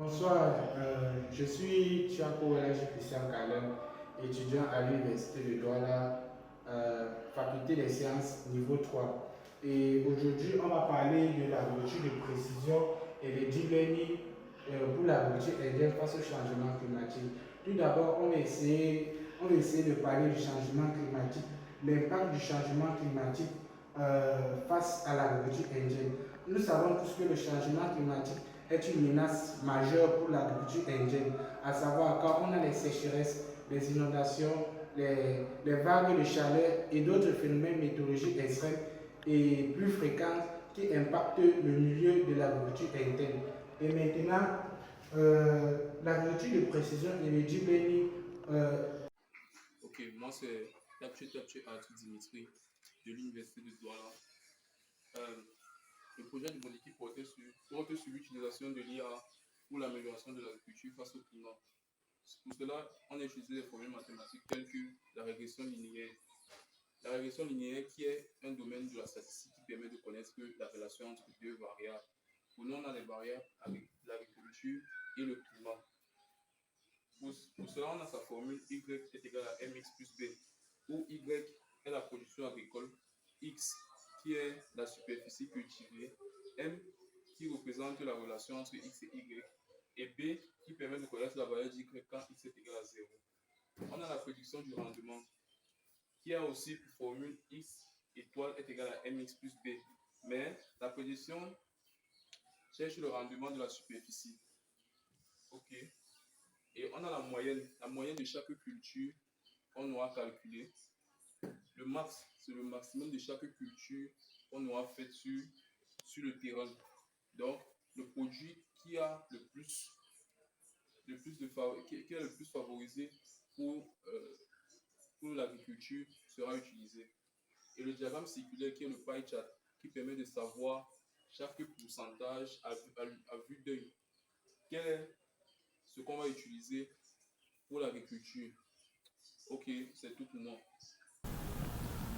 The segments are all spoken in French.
Bonsoir, je suis Tiako Elaji Christian Kalem, étudiant à l'Université de Douala, faculté des sciences niveau 3. Et aujourd'hui, on va parler de l'agriculture de précision et le deep learning pour l'agriculture indienne face au changement climatique. Tout d'abord, on va essayer de parler du changement climatique, l'impact du changement climatique face à l'agriculture indienne. Nous savons tous que le changement climatique est une menace majeure pour l'agriculture indienne, à savoir quand on a les sécheresses, les inondations, les vagues de chaleur et d'autres phénomènes météorologiques extrêmes et plus fréquents qui impactent le milieu de l'agriculture indienne. Et maintenant, l'agriculture de précision et le deep learning. Ok, moi c'est Tapche Arthur Dimitri de l'Université de Douala. Euh, le projet de mon équipe porte sur l'utilisation de l'IA pour l'amélioration de l'agriculture face au climat. Pour cela, on a utilisé des formules mathématiques telles que la régression linéaire. La régression linéaire qui est un domaine de la statistique qui permet de connaître la relation entre deux variables. Pour nous, on a les variables avec l'agriculture et le climat. Pour cela, on a sa formule y est égal à mx plus b, où y est la production agricole, x qui est la superficie cultivée, m qui représente la relation entre x et y, et b qui permet de connaître la valeur d'y quand x est égal à 0. On a la prédiction du rendement, qui a aussi pour formule x étoile est égal à mx plus b, mais la prédiction cherche le rendement de la superficie. Ok. Et on a la moyenne de chaque culture, on aura calculé. Le max, c'est le maximum de chaque culture qu'on aura fait sur le terrain. Donc, le produit qui a qui est le plus favorisé pour l'agriculture sera utilisé. Et le diagramme circulaire qui est le pie chart, qui permet de savoir chaque pourcentage à vue d'œil. Quel est ce qu'on va utiliser pour l'agriculture? Ok, c'est tout pour moi.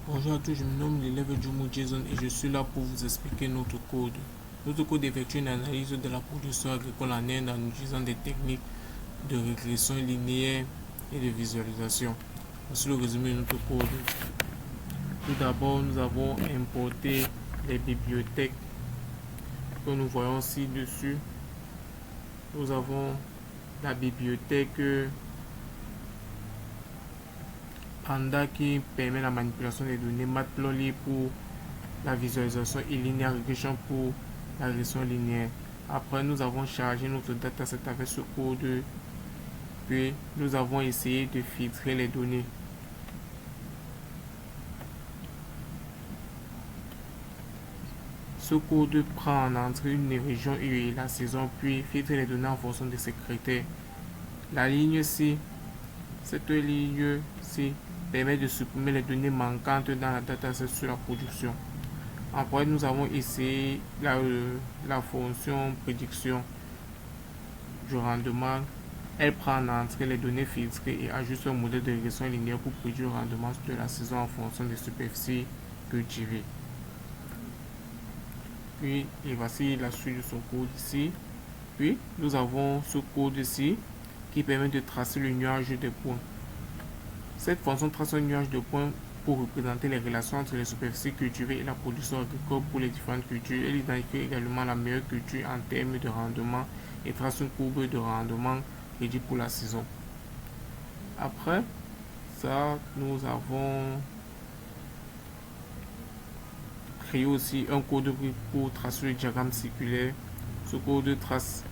Bonjour à tous, je me nomme l'élève Jumo Jason et je suis là pour vous expliquer notre code. Notre code effectue une analyse de la production agricole en Inde en utilisant des techniques de régression linéaire et de visualisation. Voici le résumé de notre code. Tout d'abord, nous avons importé les bibliothèques que nous voyons ci-dessus. Nous avons la bibliothèque Panda qui permet la manipulation des données, Matplotlib pour la visualisation et Linear Regression pour la régression linéaire. Après, nous avons chargé notre dataset avec ce code, puis nous avons essayé de filtrer les données. Ce code prend en entrée une région et la saison, puis filtre les données en fonction de ces critères. La ligne C, cette ligne-ci permet de supprimer les données manquantes dans la dataset sur la production. Après, nous avons essayé la fonction prédiction du rendement. Elle prend en entrée les données filtrées et ajuste un modèle de régression linéaire pour prédire le rendement de la saison en fonction des superficies cultivées. Puis, et voici la suite de son code ici. Puis, nous avons ce code ici qui permet de tracer le nuage de points. Cette fonction trace un nuage de points pour représenter les relations entre les superficies cultivées et la production agricole pour les différentes cultures. Elle identifie également la meilleure culture en termes de rendement et trace une courbe de rendement prédit pour la saison. Après ça, nous avons créé aussi un code pour tracer le diagramme circulaire. Ce code trace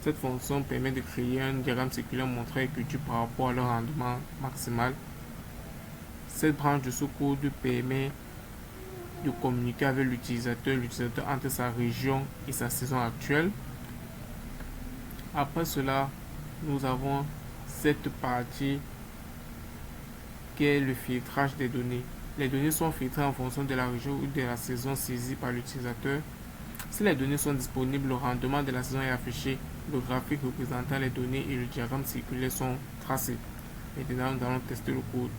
Cette fonction permet de créer un diagramme circulaire montrant les cultures par rapport à leur rendement maximal. Cette branche de ce code permet de communiquer avec l'utilisateur entre sa région et sa saison actuelle. Après cela, nous avons cette partie qui est le filtrage des données. Les données sont filtrées en fonction de la région ou de la saison saisie par l'utilisateur. Si les données sont disponibles, le rendement de la saison est affiché, le graphique représentant les données et le diagramme circulaire sont tracés. Maintenant, nous allons tester le code.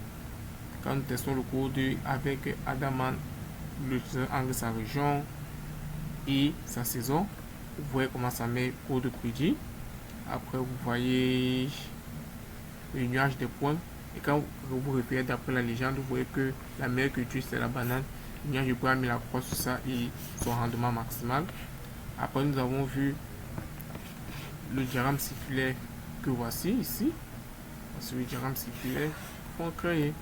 Quand nous testons le code avec Adaman, l'utilisateur entre sa région et sa saison, vous voyez comment ça met code prédit. Après, vous voyez le nuage des points. Et quand vous repérez d'après la légende, vous voyez que la meilleure culture c'est la banane. Le nuage de points a mis la croix sur ça et son rendement maximal. Après, nous avons vu le diagramme circulaire que voici ici. C'est le diagramme circulaire qu'on crée.